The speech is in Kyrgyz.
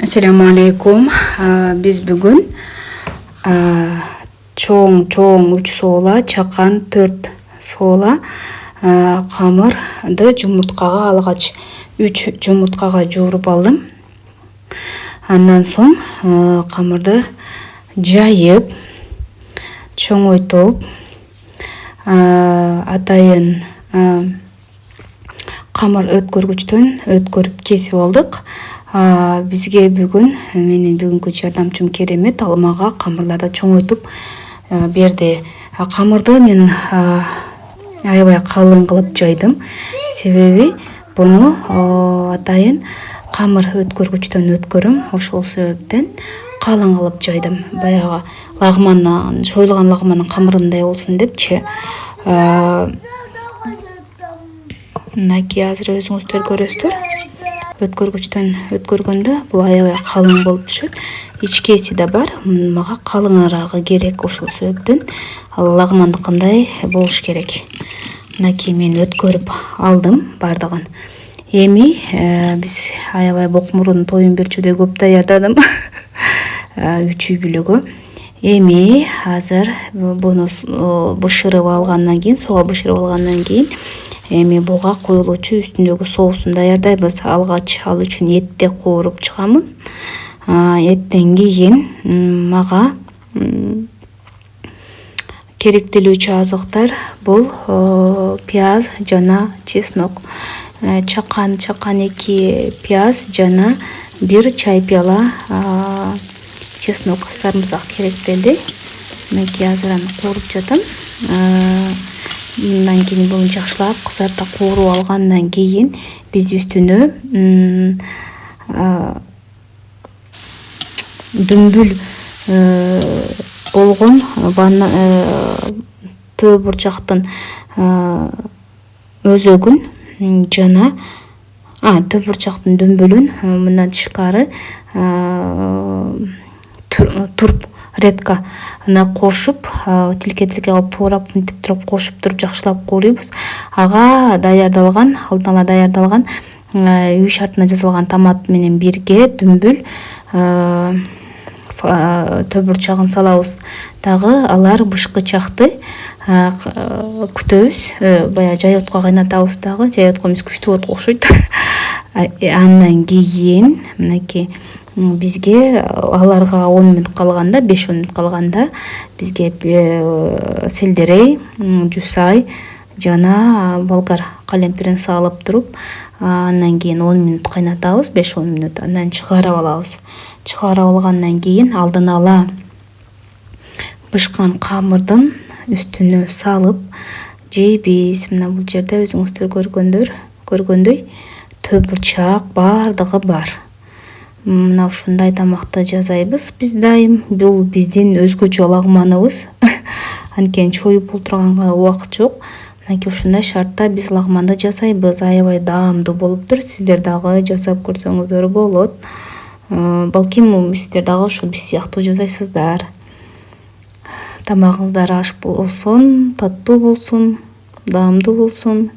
Assalamu alaikum. Biz бүгүн чоң 3 соола, чакан 4 соола камырды жумурткага алгач 3 жумурткага жууруп алдым. Андан соң камырды жайып, чоңойтуп, атайын камыр өткөргүчтөн өткөрүп кесип алдык. Бизге бүгүн менин бүгүнкү жардамчым Керемет ал мага камырларды чоңойтуп берди. Камырды мен аябай калың кылып жайдым. Себеби буну атайын камыр өткөргүчтөн өткөрөм. Ошол себептен калың кылып жайдым. Баягы лагмандан, шоюлган лагмандын камырындай болсун депчи. Мынакей азыр өзүңүздөр көрөсүздөр. Өткөргүчтөн өткөргөндө бул аябай калың болуп түшөт. Ичкеси да бар. Мага калыңыраагы керек. Ошол себептен лагмандыкындай болуш керек. Мынакей мен өткөрүп алдым бардыгын. Эми биз аябай бокмурун тоюн берчүдө көп даярдадым. 3 үй бүлөгө. Эми азыр буну бышырып алгандан кийин, суга бышырып алгандан кийин эми буга коюлуучу үстүндөгү соусун даярдайбыз. Алгач ал үчүн этти кууруп чыгамын. Эттен кийин мага керектелүүчү азыктар бул пияз жана чеснок. Чакан 2 пияз жана 1 чай пияла чеснок, сарымсак керектелди. Мынакей азыр аны кууруп жатам. Мындан кийин буну жакшылап кызарта кууруп алгандан кийин биз үстүнө дүмбүл болгон төө бурчактын өзөгүн жана төө бурчактын дүмбүлүн мындан тышкары турп редканы кошуп, тилке кылып туурап, мынтип туруп кошуп туруп жакшылап кууруйбуз. Ага алдын ала даярдалган үй шартына жасалган томат менен бирге дүмбүл төө бурчагын салабыз. Дагы алар бышкычакты күтөбүз. Бая жай отко кайнатабыз дагы. Жай отко эмес, күчтүү отко окшойт. Андан кийин мынакей бизге аларга 10 мүнөт калганда, 5-10 мүнөт калганда бизге селдерей, жусай жана болгар калемпирин салып туруп, андан кийин 10 мүнөт кайнатабыз, 5-10 мүнөт. Андан чыгарып алабыз. Чыгарып алгандан кийин алдын ала бышкан камырдын үстүнө салып жейбиз. Мына бул жерде өзүңүздөр көргөндөй төө бурчак бардыгы бар. Мына ушундай тамакты жасайбыз биз дайым. Бул биздин өзгөчө лагманыбыз. Анткени чоюп олтурганга убакыт жок. Мынакей ушундай шартта биз лагманды жасайбыз. Аябай даамдуу болуптур. Сиздер дагы жасап көрсөңүздөр болот. Балким сиздер дагы ушул биз сыяктуу жасайсыздар. Тамагыңыздар аш болсун, таттуу болсун, даамдуу болсун.